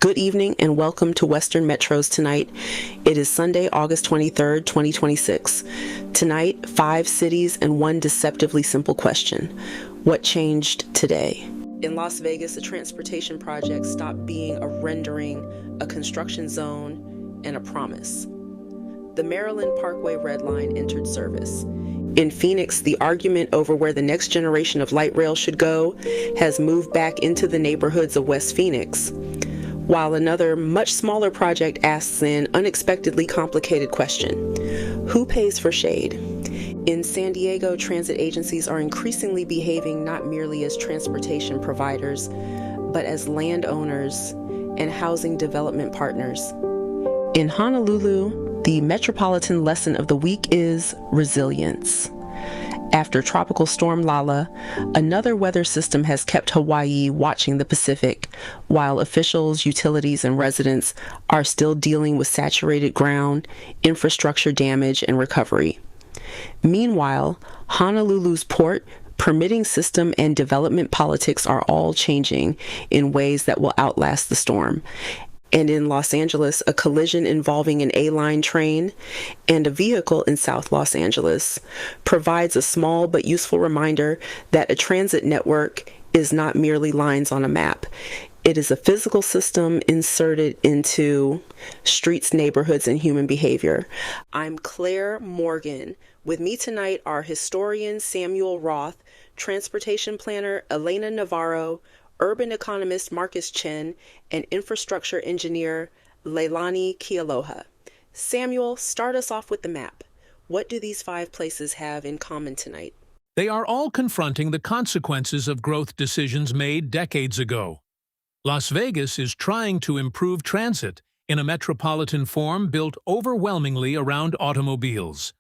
Good evening and welcome to Western Metros Tonight. It is Sunday, August 23rd, 2026. Tonight, 5 cities and one deceptively simple question. What changed today? In Las Vegas, a transportation project stopped being a rendering, a construction zone, and a promise. The Maryland Parkway Red Line entered service. In Phoenix, the argument over where the next generation of light rail should go has moved back into the neighborhoods of West Phoenix, while another, much smaller project asks an unexpectedly complicated question: who pays for shade? In San Diego, transit agencies are increasingly behaving not merely as transportation providers, but as landowners and housing development partners. In Honolulu, the metropolitan lesson of the week is resilience. After Tropical Storm Lala, another weather system has kept Hawaii watching the Pacific, while officials, utilities, and residents are still dealing with saturated ground, infrastructure damage, and recovery. Meanwhile, Honolulu's port, permitting system, and development politics are all changing in ways that will outlast the storm. And in Los Angeles, a collision involving an A-line train and a vehicle in South Los Angeles provides a small but useful reminder that a transit network is not merely lines on a map. It is a physical system inserted into streets, neighborhoods, and human behavior. I'm Claire Morgan. With me tonight are historian Samuel Roth, transportation planner Elena Navarro, urban economist Marcus Chen, and infrastructure engineer Leilani Kealoha. Samuel, start us off with the map. What do these 5 places have in common tonight? They are all confronting the consequences of growth decisions made decades ago. Las Vegas is trying to improve transit in a metropolitan form built overwhelmingly around automobiles.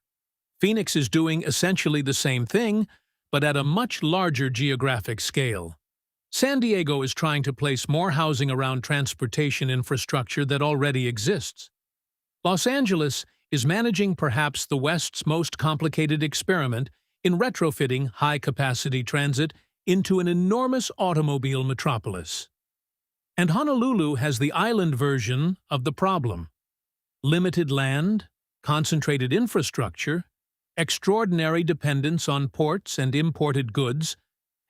Phoenix is doing essentially the same thing, but at a much larger geographic scale. San Diego is trying to place more housing around transportation infrastructure that already exists. Los Angeles is managing perhaps the West's most complicated experiment in retrofitting high-capacity transit into an enormous automobile metropolis. And Honolulu has the island version of the problem: limited land, concentrated infrastructure, extraordinary dependence on ports and imported goods,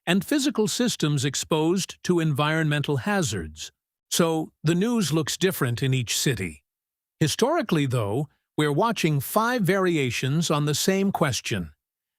and physical systems exposed to environmental hazards. So, the news looks different in each city. Historically, though, we're watching 5 variations on the same question.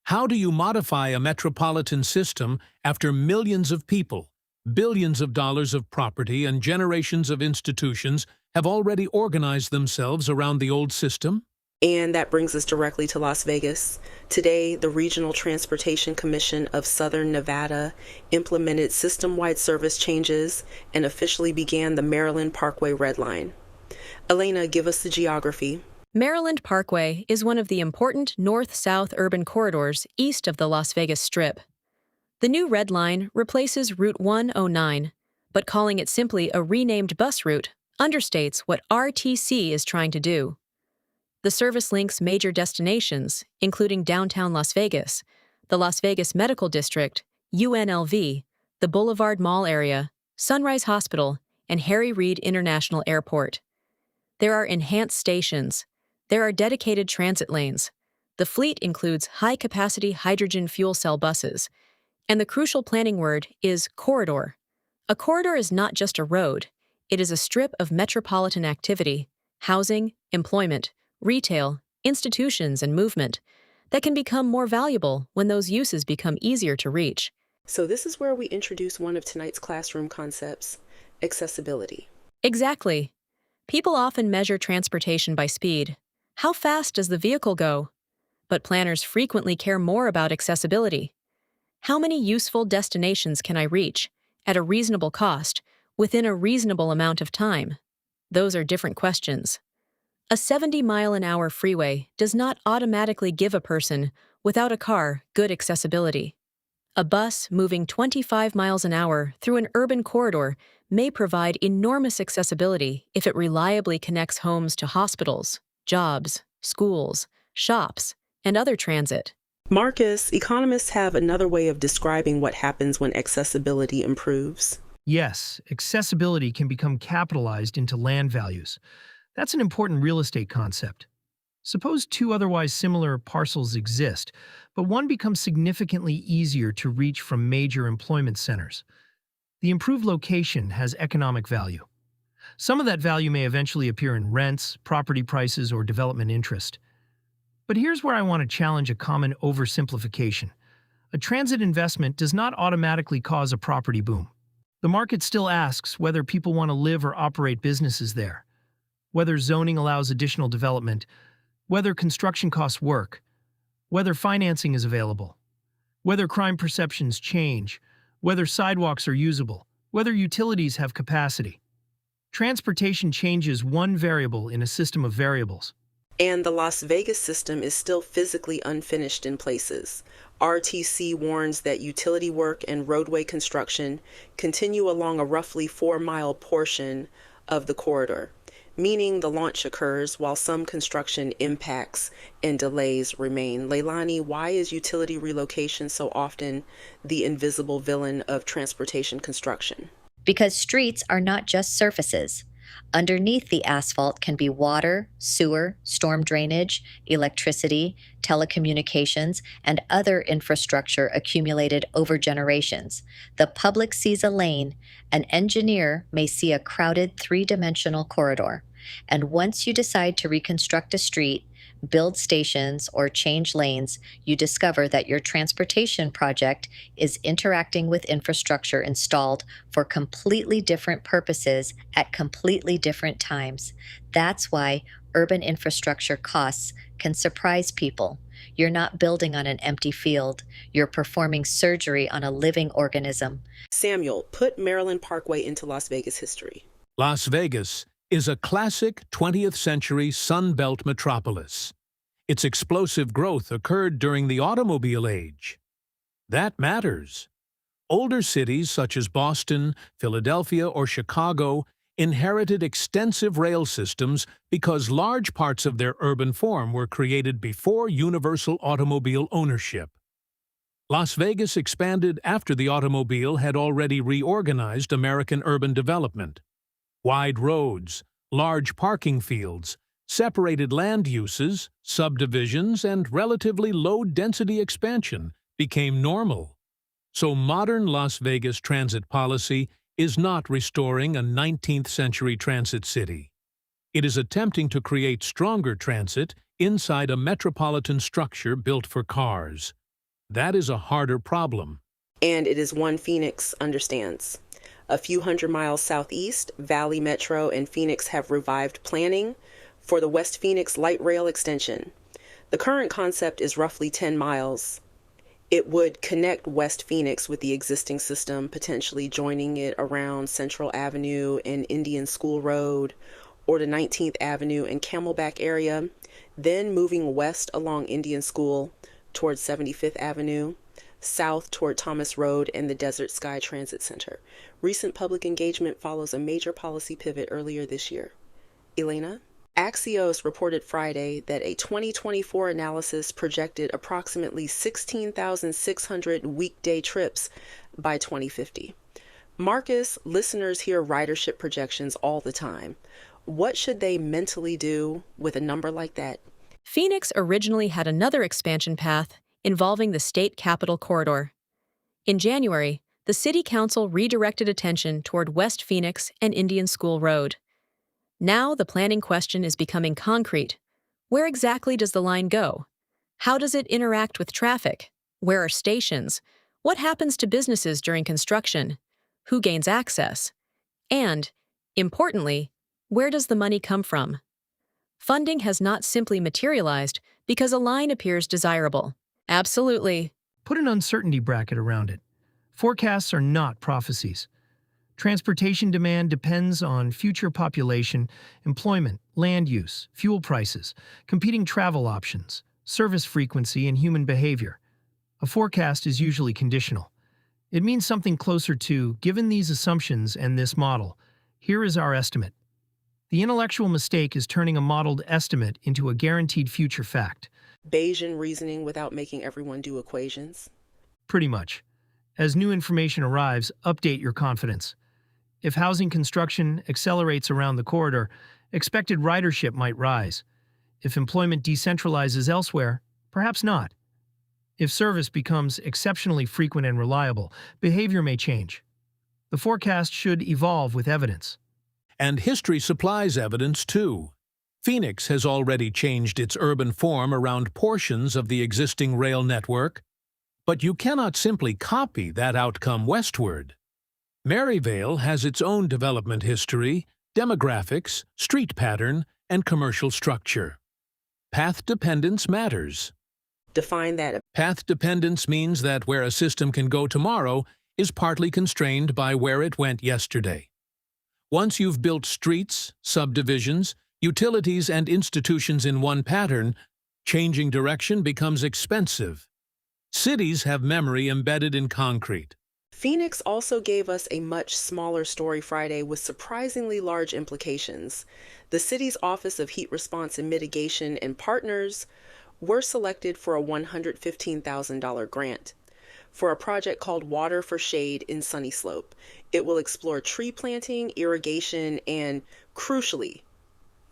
How do you modify a metropolitan system after millions of people, billions of dollars of property, and generations of institutions have already organized themselves around the old system? And that brings us directly to Las Vegas. Today, the Regional Transportation Commission of Southern Nevada implemented system-wide service changes and officially began the Maryland Parkway Red Line. Elena, give us the geography. Maryland Parkway is one of the important north-south urban corridors east of the Las Vegas Strip. The new Red Line replaces Route 109, but calling it simply a renamed bus route understates what RTC is trying to do. The service links major destinations, including downtown Las Vegas, the Las Vegas Medical District, UNLV, the Boulevard Mall area, Sunrise Hospital, and Harry Reid International Airport. There are enhanced stations. There are dedicated transit lanes. The fleet includes high-capacity hydrogen fuel cell buses. And the crucial planning word is corridor. A corridor is not just a road. It is a strip of metropolitan activity, housing, employment, retail, institutions, and movement that can become more valuable when those uses become easier to reach. So this is where we introduce one of tonight's classroom concepts: accessibility. Exactly. People often measure transportation by speed. How fast does the vehicle go? But planners frequently care more about accessibility. How many useful destinations can I reach, at a reasonable cost, within a reasonable amount of time? Those are different questions. A 70-mile-an-hour freeway does not automatically give a person without a car good accessibility. A bus moving 25 miles an hour through an urban corridor may provide enormous accessibility if it reliably connects homes to hospitals, jobs, schools, shops, and other transit. Marcus, economists have another way of describing what happens when accessibility improves. Yes, accessibility can become capitalized into land values. That's an important real estate concept. Suppose two otherwise similar parcels exist, but one becomes significantly easier to reach from major employment centers. The improved location has economic value. Some of that value may eventually appear in rents, property prices, or development interest. But here's where I want to challenge a common oversimplification. A transit investment does not automatically cause a property boom. The market still asks whether people want to live or operate businesses there, whether zoning allows additional development, whether construction costs work, whether financing is available, whether crime perceptions change, whether sidewalks are usable, whether utilities have capacity. Transportation changes one variable in a system of variables. And the Las Vegas system is still physically unfinished in places. RTC warns that utility work and roadway construction continue along a roughly 4-mile portion of the corridor, meaning the launch occurs while some construction impacts and delays remain. Leilani, why is utility relocation so often the invisible villain of transportation construction? Because streets are not just surfaces. Underneath the asphalt can be water, sewer, storm drainage, electricity, telecommunications, and other infrastructure accumulated over generations. The public sees a lane, an engineer may see a crowded three-dimensional corridor. And once you decide to reconstruct a street, build stations, or change lanes, you discover that your transportation project is interacting with infrastructure installed for completely different purposes at completely different times. That's why urban infrastructure costs can surprise people. You're not building on an empty field. You're performing surgery on a living organism. Samuel, put Maryland Parkway into Las Vegas history. Las Vegas is a classic 20th century Sunbelt metropolis. Its explosive growth occurred during the automobile age. That matters. Older cities such as Boston, Philadelphia, or Chicago inherited extensive rail systems because large parts of their urban form were created before universal automobile ownership. Las Vegas expanded after the automobile had already reorganized American urban development. Wide roads, large parking fields, separated land uses, subdivisions, and relatively low-density expansion became normal. So modern Las Vegas transit policy is not restoring a 19th-century transit city. It is attempting to create stronger transit inside a metropolitan structure built for cars. That is a harder problem. And it is one Phoenix understands. A few hundred miles southeast, Valley Metro and Phoenix have revived planning for the West Phoenix light rail extension. The current concept is roughly 10 miles. It would connect West Phoenix with the existing system, potentially joining it around Central Avenue and Indian School Road, or the 19th Avenue and Camelback area, then moving west along Indian School towards 75th Avenue, south toward Thomas Road and the Desert Sky Transit Center. Recent public engagement follows a major policy pivot earlier this year. Elena? Axios reported Friday that a 2024 analysis projected approximately 16,600 weekday trips by 2050. Marcus, listeners hear ridership projections all the time. What should they mentally do with a number like that? Phoenix originally had another expansion path involving the state capital corridor. In January, the City Council redirected attention toward West Phoenix and Indian School Road. Now the planning question is becoming concrete. Where exactly does the line go? How does it interact with traffic? Where are stations? What happens to businesses during construction? Who gains access? And, importantly, where does the money come from? Funding has not simply materialized because a line appears desirable. Absolutely. Put an uncertainty bracket around it. Forecasts are not prophecies. Transportation demand depends on future population, employment, land use, fuel prices, competing travel options, service frequency, and human behavior. A forecast is usually conditional. It means something closer to, given these assumptions and this model, here is our estimate. The intellectual mistake is turning a modeled estimate into a guaranteed future fact. Bayesian reasoning without making everyone do equations? Pretty much. As new information arrives, update your confidence. If housing construction accelerates around the corridor, expected ridership might rise. If employment decentralizes elsewhere, perhaps not. If service becomes exceptionally frequent and reliable, behavior may change. The forecast should evolve with evidence. And history supplies evidence, too. Phoenix has already changed its urban form around portions of the existing rail network, but you cannot simply copy that outcome westward. Maryvale has its own development history, demographics, street pattern, and commercial structure. Path dependence matters. Define that. Path dependence means that where a system can go tomorrow is partly constrained by where it went yesterday. Once you've built streets, subdivisions, utilities, and institutions in one pattern, changing direction becomes expensive. Cities have memory embedded in concrete. Phoenix also gave us a much smaller story Friday with surprisingly large implications. The city's Office of Heat Response and Mitigation and partners were selected for a $115,000 grant for a project called Water for Shade in Sunny Slope. It will explore tree planting, irrigation, and, crucially,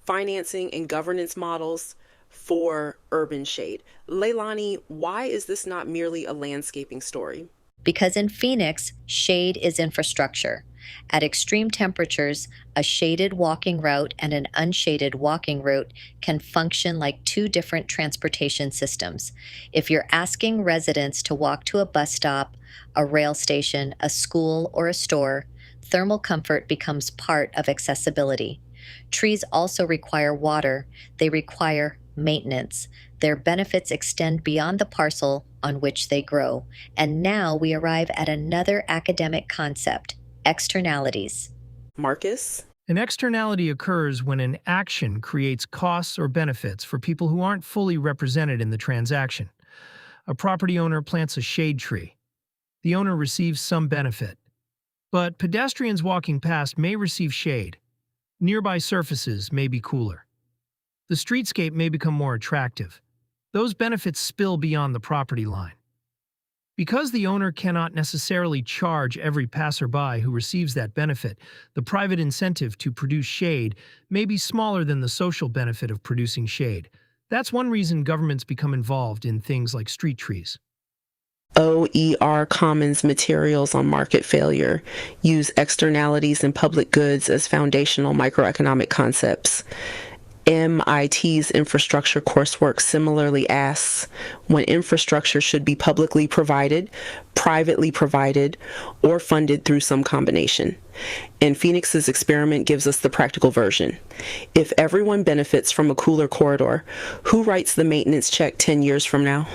financing and governance models for urban shade. Leilani, why is this not merely a landscaping story? Because in Phoenix, shade is infrastructure. At extreme temperatures, a shaded walking route and an unshaded walking route can function like two different transportation systems. If you're asking residents to walk to a bus stop, a rail station, a school, or a store, thermal comfort becomes part of accessibility. Trees also require water. They require maintenance. Their benefits extend beyond the parcel on which they grow. And now we arrive at another academic concept: externalities. Marcus? An externality occurs when an action creates costs or benefits for people who aren't fully represented in the transaction. A property owner plants a shade tree. The owner receives some benefit. But pedestrians walking past may receive shade. Nearby surfaces may be cooler. The streetscape may become more attractive. Those benefits spill beyond the property line. Because the owner cannot necessarily charge every passerby who receives that benefit, the private incentive to produce shade may be smaller than the social benefit of producing shade. That's one reason governments become involved in things like street trees. OER Commons materials on market failure use externalities and public goods as foundational microeconomic concepts. MIT's infrastructure coursework similarly asks when infrastructure should be publicly provided, privately provided, or funded through some combination. And Phoenix's experiment gives us the practical version. If everyone benefits from a cooler corridor, who writes the maintenance check 10 years from now?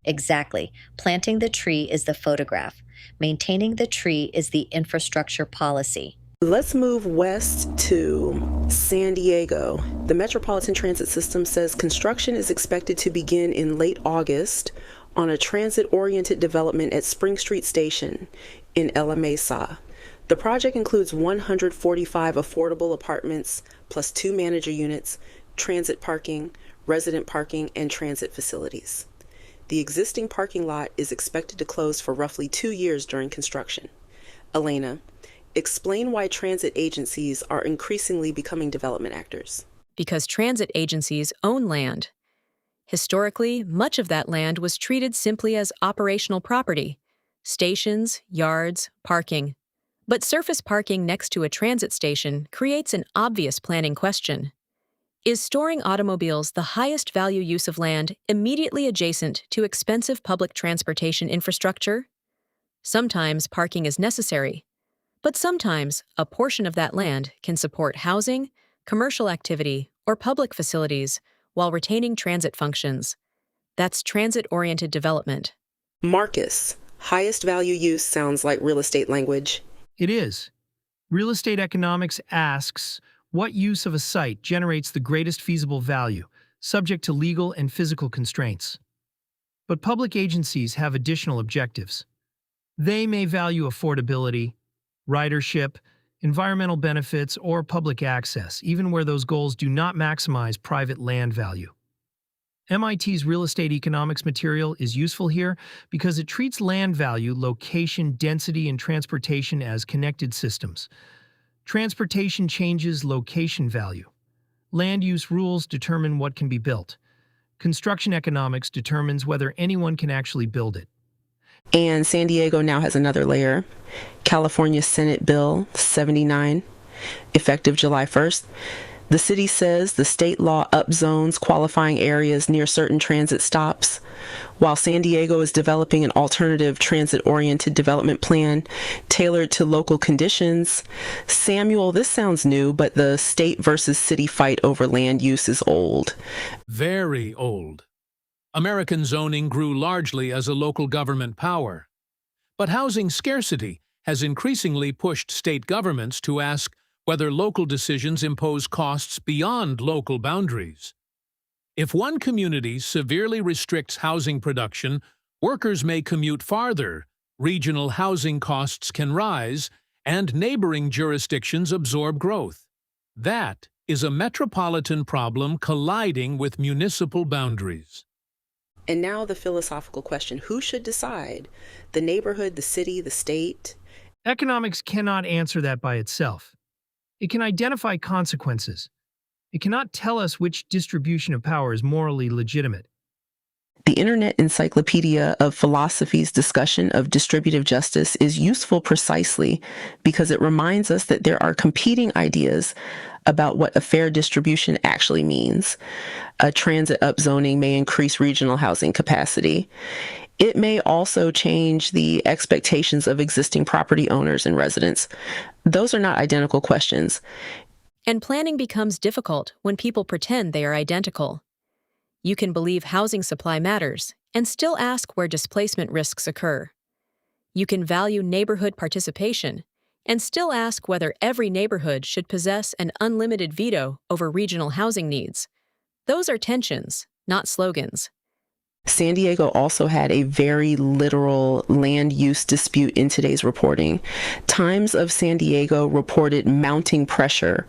Exactly. Planting the tree is the photograph. Maintaining the tree is the infrastructure policy. Let's move west to San Diego. The Metropolitan Transit System says construction is expected to begin in late August on a transit-oriented development at Spring Street Station in La Mesa. The project includes 145 affordable apartments plus 2 manager units, transit parking, resident parking, and transit facilities. The existing parking lot is expected to close for roughly 2 years during construction. Elena, explain why transit agencies are increasingly becoming development actors. Because transit agencies own land. Historically, much of that land was treated simply as operational property: stations, yards, parking. But surface parking next to a transit station creates an obvious planning question. Is storing automobiles the highest value use of land immediately adjacent to expensive public transportation infrastructure? Sometimes parking is necessary, but sometimes a portion of that land can support housing, commercial activity, or public facilities while retaining transit functions. That's transit-oriented development. Marcus, highest value use sounds like real estate language. It is. Real estate economics asks what use of a site generates the greatest feasible value, subject to legal and physical constraints. But public agencies have additional objectives. They may value affordability, ridership, environmental benefits, or public access, even where those goals do not maximize private land value. MIT's real estate economics material is useful here because it treats land value, location, density, and transportation as connected systems. Transportation changes location value. Land use rules determine what can be built. Construction economics determines whether anyone can actually build it. And San Diego now has another layer. California Senate Bill 79, effective July 1st. The city says the state law upzones qualifying areas near certain transit stops, while San Diego is developing an alternative transit-oriented development plan tailored to local conditions. Samuel, this sounds new, but the state versus city fight over land use is old. Very old. American zoning grew largely as a local government power. But housing scarcity has increasingly pushed state governments to ask whether local decisions impose costs beyond local boundaries. If one community severely restricts housing production, workers may commute farther, regional housing costs can rise, and neighboring jurisdictions absorb growth. That is a metropolitan problem colliding with municipal boundaries. And now the philosophical question, who should decide? The neighborhood, the city, the state? Economics cannot answer that by itself. It can identify consequences. It cannot tell us which distribution of power is morally legitimate. The Internet Encyclopedia of Philosophy's discussion of distributive justice is useful precisely because it reminds us that there are competing ideas about what a fair distribution actually means. A transit upzoning may increase regional housing capacity. It may also change the expectations of existing property owners and residents. Those are not identical questions. And planning becomes difficult when people pretend they are identical. You can believe housing supply matters and still ask where displacement risks occur. You can value neighborhood participation and still ask whether every neighborhood should possess an unlimited veto over regional housing needs. Those are tensions, not slogans. San Diego also had a very literal land use dispute in today's reporting. Times of San Diego reported mounting pressure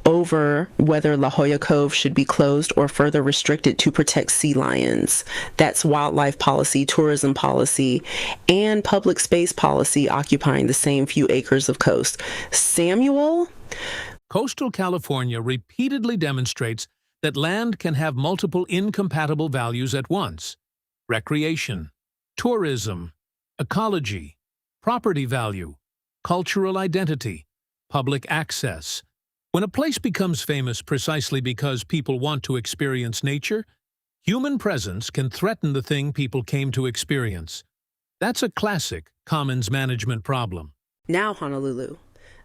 over whether La Jolla Cove should be closed or further restricted to protect sea lions. That's wildlife policy, tourism policy, and public space policy occupying the same few acres of coast. Samuel? Coastal California repeatedly demonstrates that land can have multiple incompatible values at once: recreation, tourism, ecology, property value, cultural identity, public access. When a place becomes famous precisely because people want to experience nature, human presence can threaten the thing people came to experience. That's a classic commons management problem. Now Honolulu.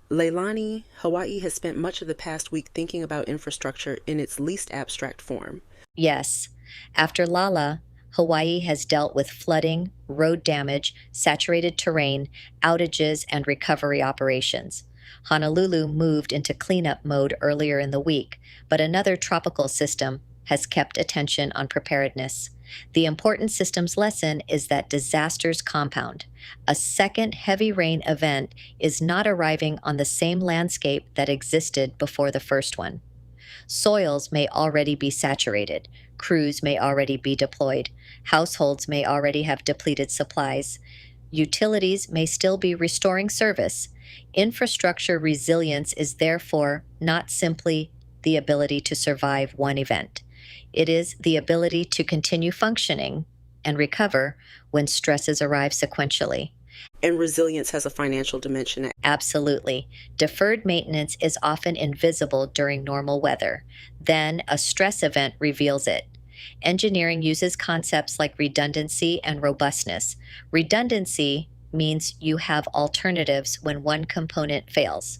Leilani, Hawaii has spent much of the past week thinking about infrastructure in its least abstract form. Yes, after Lala, Hawaii has dealt with flooding, road damage, saturated terrain, outages, and recovery operations. Honolulu moved into cleanup mode earlier in the week, but another tropical system has kept attention on preparedness. The important systems lesson is that disasters compound. A second heavy rain event is not arriving on the same landscape that existed before the first one. Soils may already be saturated. Crews may already be deployed. Households may already have depleted supplies. Utilities may still be restoring service. Infrastructure resilience is therefore not simply the ability to survive one event. It is the ability to continue functioning and recover when stresses arrive sequentially. And resilience has a financial dimension. Absolutely. Deferred maintenance is often invisible during normal weather. Then a stress event reveals it. Engineering uses concepts like redundancy and robustness. Redundancy means you have alternatives when one component fails.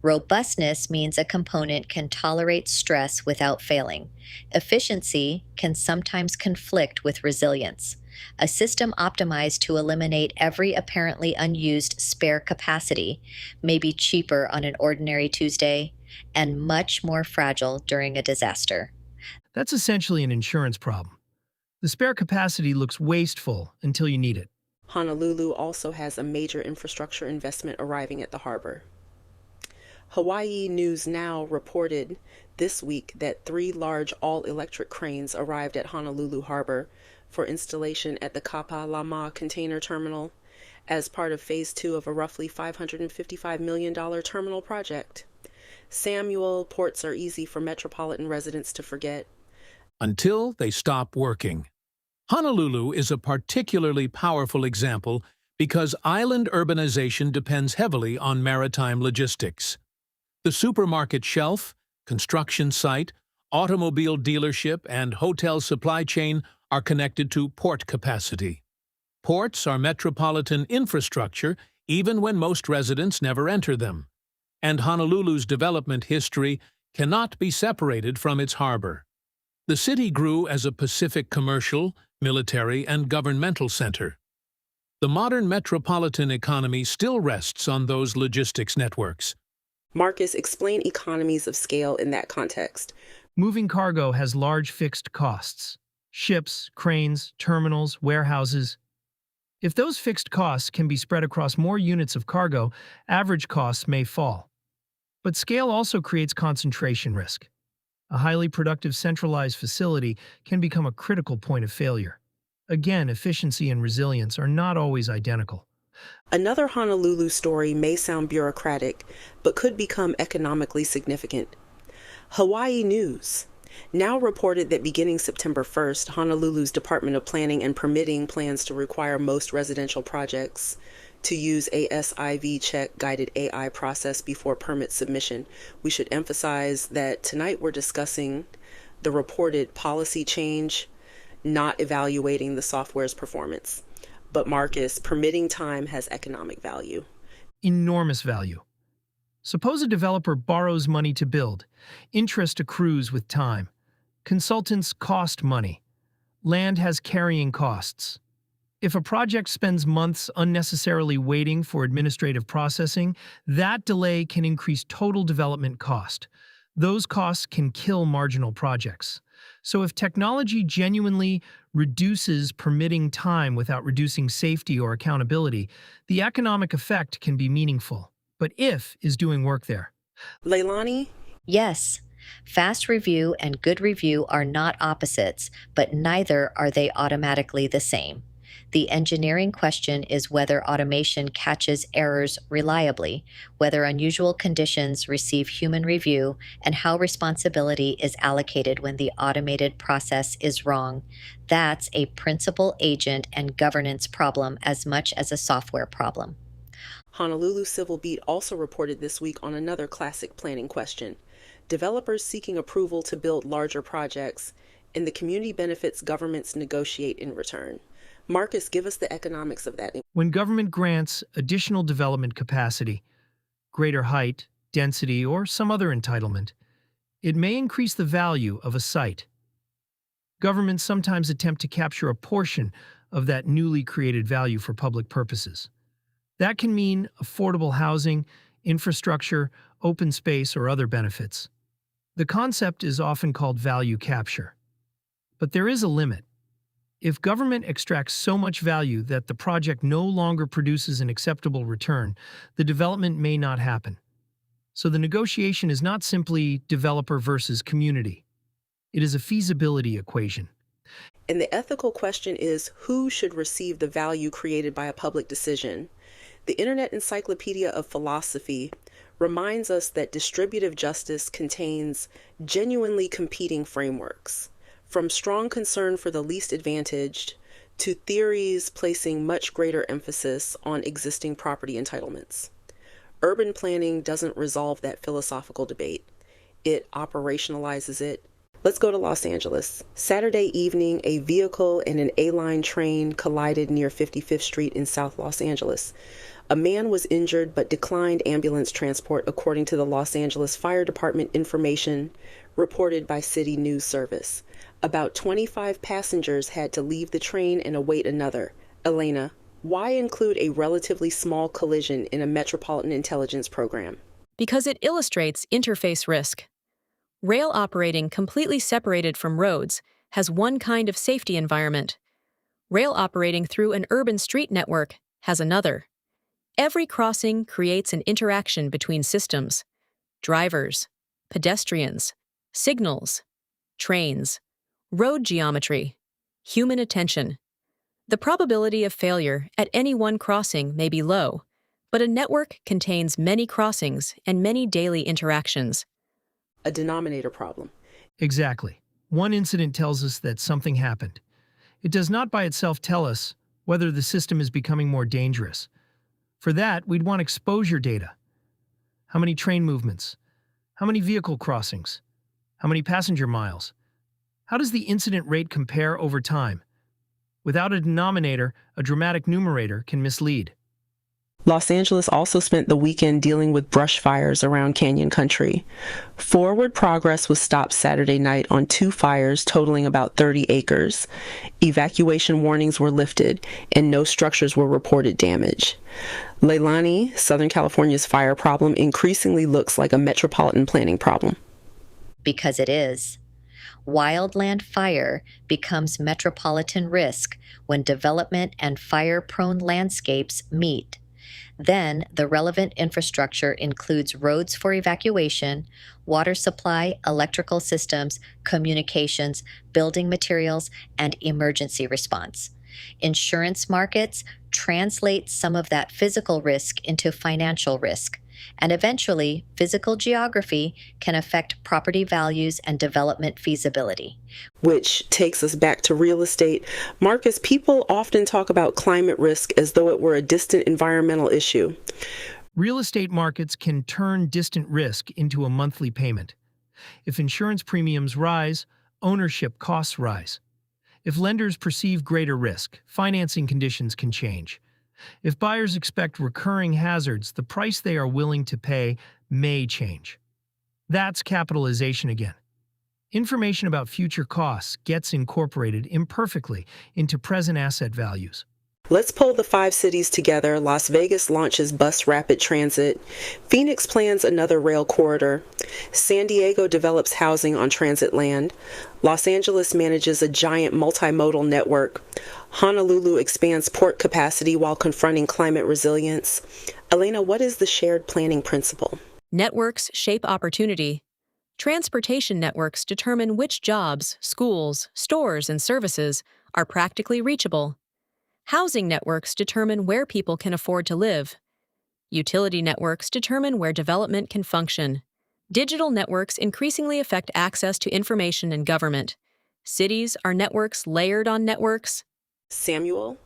Robustness means a component can tolerate stress without failing. Efficiency can sometimes conflict with resilience. A system optimized to eliminate every apparently unused spare capacity may be cheaper on an ordinary Tuesday and much more fragile during a disaster. That's essentially an insurance problem. The spare capacity looks wasteful until you need it. Honolulu also has a major infrastructure investment arriving at the harbor. Hawaii News Now reported this week that 3 large all-electric cranes arrived at Honolulu Harbor for installation at the Kapalama container terminal. as part of Phase 2 of a roughly $555 million terminal project. Samuel, ports are easy for metropolitan residents to forget. Until they stop working. Honolulu is a particularly powerful example because island urbanization depends heavily on maritime logistics. The supermarket shelf, construction site, automobile dealership, and hotel supply chain are connected to port capacity. Ports are metropolitan infrastructure even when most residents never enter them. And Honolulu's development history cannot be separated from its harbor. The city grew as a Pacific commercial, military, and governmental center. The modern metropolitan economy still rests on those logistics networks. Marcus, explain economies of scale in that context. Moving cargo has large fixed costs. Ships, cranes, terminals, warehouses. If those fixed costs can be spread across more units of cargo, average costs may fall. But scale also creates concentration risk. A highly productive centralized facility can become a critical point of failure. Again, efficiency and resilience are not always identical. Another Honolulu story may sound bureaucratic, but could become economically significant. Hawaii News now reported that beginning September 1st, Honolulu's Department of Planning and Permitting plans to require most residential projects to use a SIV check guided AI process before permit submission. We should emphasize that tonight we're discussing the reported policy change, not evaluating the software's performance. But Marcus, permitting time has economic value. Enormous value. Suppose a developer borrows money to build. Interest accrues with time. Consultants cost money. Land has carrying costs. If a project spends months unnecessarily waiting for administrative processing, that delay can increase total development cost. Those costs can kill marginal projects. So if technology genuinely reduces permitting time without reducing safety or accountability, the economic effect can be meaningful. But if is doing work there. Leilani? Yes, fast review and good review are not opposites, but neither are they automatically the same. The engineering question is whether automation catches errors reliably, whether unusual conditions receive human review, and how responsibility is allocated when the automated process is wrong. That's a principal agent and governance problem as much as a software problem. Honolulu Civil Beat also reported this week on another classic planning question. Developers seeking approval to build larger projects, and the community benefits governments negotiate in return. Marcus, give us the economics of that. When government grants additional development capacity, greater height, density, or some other entitlement, it may increase the value of a site. Governments sometimes attempt to capture a portion of that newly created value for public purposes. That can mean affordable housing, infrastructure, open space, or other benefits. The concept is often called value capture. But there is a limit. If government extracts so much value that the project no longer produces an acceptable return, the development may not happen. So the negotiation is not simply developer versus community. It is a feasibility equation. And the ethical question is, who should receive the value created by a public decision? The Internet Encyclopedia of Philosophy reminds us that distributive justice contains genuinely competing frameworks, from strong concern for the least advantaged to theories placing much greater emphasis on existing property entitlements. Urban planning doesn't resolve that philosophical debate. It operationalizes it. Let's go to Los Angeles. Saturday evening, a vehicle and an A-line train collided near 55th Street in South Los Angeles. A man was injured but declined ambulance transport, according to the Los Angeles Fire Department information reported by City News Service. About 25 passengers had to leave the train and await another. Elena, why include a relatively small collision in a metropolitan intelligence program? Because it illustrates interface risk. Rail operating completely separated from roads has one kind of safety environment. Rail operating through an urban street network has another. Every crossing creates an interaction between systems: drivers, pedestrians, signals, trains, road geometry, human attention. The probability of failure at any one crossing may be low, but a network contains many crossings and many daily interactions. A denominator problem. Exactly. One incident tells us that something happened. It does not by itself tell us whether the system is becoming more dangerous. For that, we'd want exposure data. How many train movements? How many vehicle crossings? How many passenger miles? How does the incident rate compare over time? Without a denominator, a dramatic numerator can mislead. Los Angeles also spent the weekend dealing with brush fires around Canyon Country. Forward progress was stopped Saturday night on 2 fires totaling about 30 acres. Evacuation warnings were lifted, and no structures were reported damage. Leilani, Southern California's fire problem, increasingly looks like a metropolitan planning problem. Because it is. Wildland fire becomes metropolitan risk when development and fire-prone landscapes meet. Then, the relevant infrastructure includes roads for evacuation, water supply, electrical systems, communications, building materials, and emergency response. Insurance markets translate some of that physical risk into financial risk, and eventually, physical geography can affect property values and development feasibility. Which takes us back to real estate. Marcus, people often talk about climate risk as though it were a distant environmental issue. Real estate markets can turn distant risk into a monthly payment. If insurance premiums rise, ownership costs rise. If lenders perceive greater risk, financing conditions can change. If buyers expect recurring hazards, the price they are willing to pay may change. That's capitalization again. Information about future costs gets incorporated imperfectly into present asset values. Let's pull the 5 cities together. Las Vegas launches bus rapid transit. Phoenix plans another rail corridor. San Diego develops housing on transit land. Los Angeles manages a giant multimodal network. Honolulu expands port capacity while confronting climate resilience. Elena, what is the shared planning principle? Networks shape opportunity. Transportation networks determine which jobs, schools, stores, and services are practically reachable. Housing networks determine where people can afford to live. Utility networks determine where development can function. Digital networks increasingly affect access to information and government. Cities are networks layered on networks. Samuel?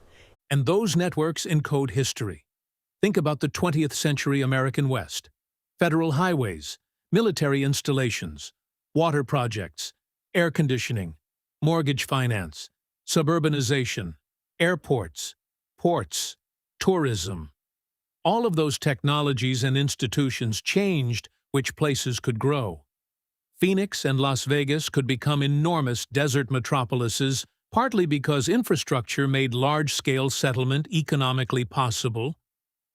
And those networks encode history. Think about the 20th century American West. Federal highways, military installations, water projects, air conditioning, mortgage finance, suburbanization, airports, ports, tourism. All of those technologies and institutions changed which places could grow. Phoenix and Las Vegas could become enormous desert metropolises, partly because infrastructure made large-scale settlement economically possible.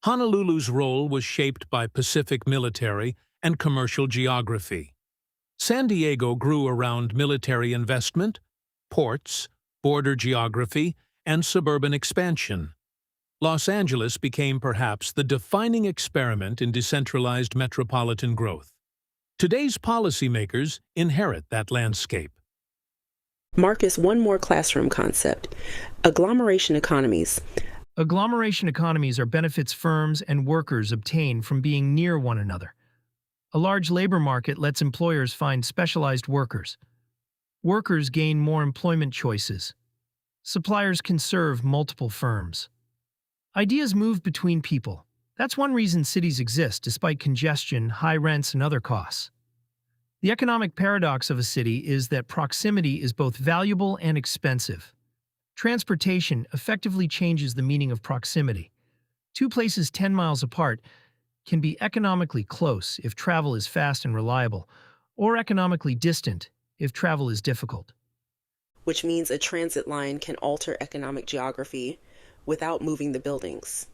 Honolulu's role was shaped by Pacific military and commercial geography. San Diego grew around military investment, ports, border geography, and suburban expansion. Los Angeles became perhaps the defining experiment in decentralized metropolitan growth. Today's policymakers inherit that landscape. Marcus, one more classroom concept. Agglomeration economies. Agglomeration economies are benefits firms and workers obtain from being near one another. A large labor market lets employers find specialized workers. Workers gain more employment choices. Suppliers can serve multiple firms. Ideas move between people. That's one reason cities exist, despite congestion, high rents, and other costs. The economic paradox of a city is that proximity is both valuable and expensive. Transportation effectively changes the meaning of proximity. 2 places 10 miles apart can be economically close if travel is fast and reliable, or economically distant if travel is difficult. Which means a transit line can alter economic geography without moving the buildings.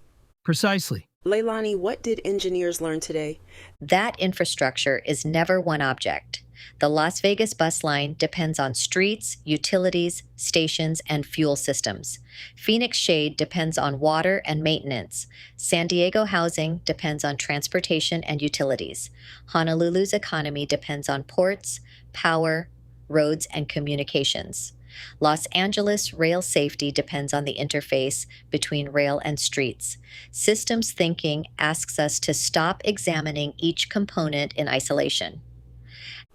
Precisely. Leilani, what did engineers learn today? That infrastructure is never one object. The Las Vegas bus line depends on streets, utilities, stations, and fuel systems. Phoenix Shade depends on water and maintenance. San Diego housing depends on transportation and utilities. Honolulu's economy depends on ports, power, roads, and communications. Los Angeles rail safety depends on the interface between rail and streets. Systems thinking asks us to stop examining each component in isolation.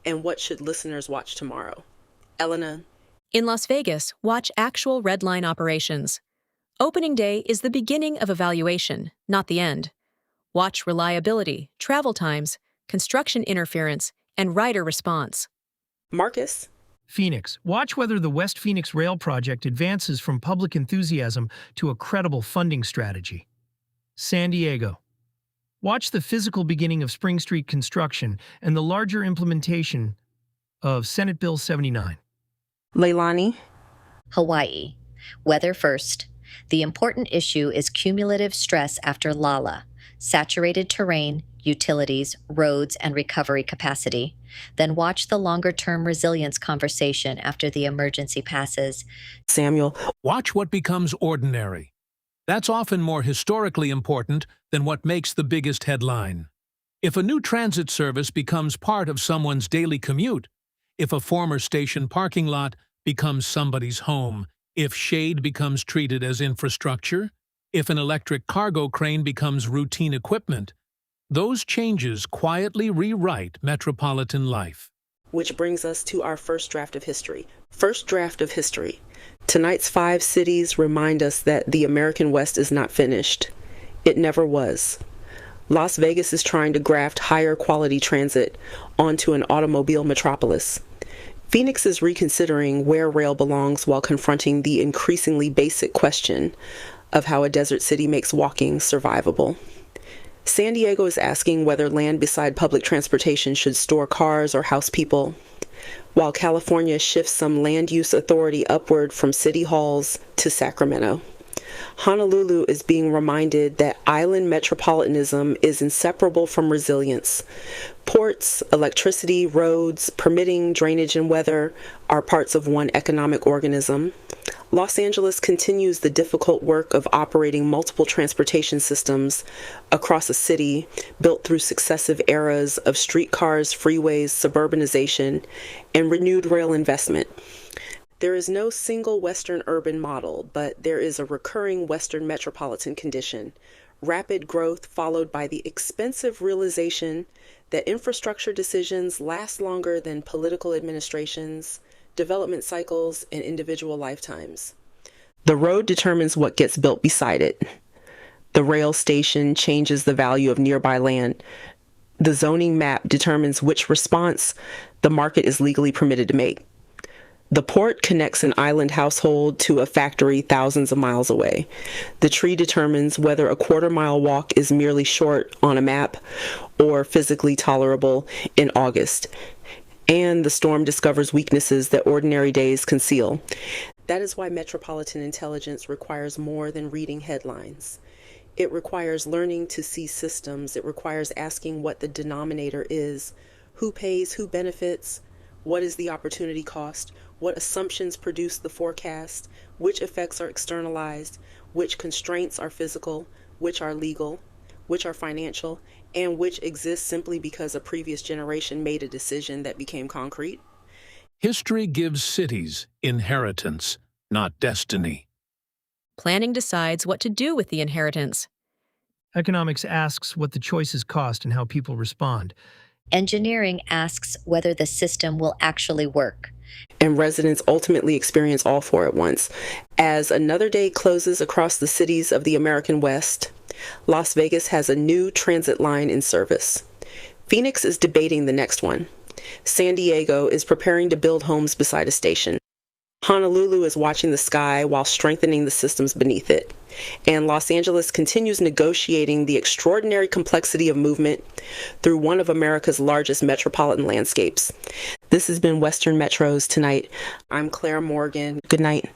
And what should listeners watch tomorrow? Elena? In Las Vegas, watch actual Red Line operations. Opening day is the beginning of evaluation, not the end. Watch reliability, travel times, construction interference, and rider response. Marcus? Phoenix. Watch whether the West Phoenix Rail project advances from public enthusiasm to a credible funding strategy. San Diego. Watch the physical beginning of Spring Street construction and the larger implementation of Senate Bill 79. Leilani? Hawaii. Weather first. The important issue is cumulative stress after Lala, saturated terrain, utilities, roads, and recovery capacity. Then watch the longer-term resilience conversation after the emergency passes. Samuel? Watch what becomes ordinary. That's often more historically important than what makes the biggest headline. If a new transit service becomes part of someone's daily commute, if a former station parking lot becomes somebody's home, if shade becomes treated as infrastructure, if an electric cargo crane becomes routine equipment, those changes quietly rewrite metropolitan life. Which brings us to our first draft of history. First draft of history. Tonight's 5 cities remind us that the American West is not finished. It never was. Las Vegas is trying to graft higher quality transit onto an automobile metropolis. Phoenix is reconsidering where rail belongs while confronting the increasingly basic question of how a desert city makes walking survivable. San Diego is asking whether land beside public transportation should store cars or house people, while California shifts some land use authority upward from city halls to Sacramento. Honolulu is being reminded that island metropolitanism is inseparable from resilience. Ports, electricity, roads, permitting, drainage, and weather are parts of one economic organism. Los Angeles continues the difficult work of operating multiple transportation systems across a city built through successive eras of streetcars, freeways, suburbanization, and renewed rail investment. There is no single Western urban model, but there is a recurring Western metropolitan condition: rapid growth followed by the expensive realization that infrastructure decisions last longer than political administrations, development cycles, and individual lifetimes. The road determines what gets built beside it. The rail station changes the value of nearby land. The zoning map determines which response the market is legally permitted to make. The port connects an island household to a factory thousands of miles away. The tree determines whether a quarter-mile walk is merely short on a map or physically tolerable in August. And the storm discovers weaknesses that ordinary days conceal. That is why metropolitan intelligence requires more than reading headlines. It requires learning to see systems. It requires asking what the denominator is, who pays, who benefits, what is the opportunity cost, what assumptions produce the forecast, which effects are externalized, which constraints are physical, which are legal, which are financial, and which exist simply because a previous generation made a decision that became concrete. History gives cities inheritance, not destiny. Planning decides what to do with the inheritance. Economics asks what the choices cost and how people respond. Engineering asks whether the system will actually work. And residents ultimately experience all 4 at once. As another day closes across the cities of the American West, Las Vegas has a new transit line in service. Phoenix is debating the next one. San Diego is preparing to build homes beside a station. Honolulu is watching the sky while strengthening the systems beneath it. And Los Angeles continues negotiating the extraordinary complexity of movement through one of America's largest metropolitan landscapes. This has been Western Metros Tonight. I'm Claire Morgan. Good night.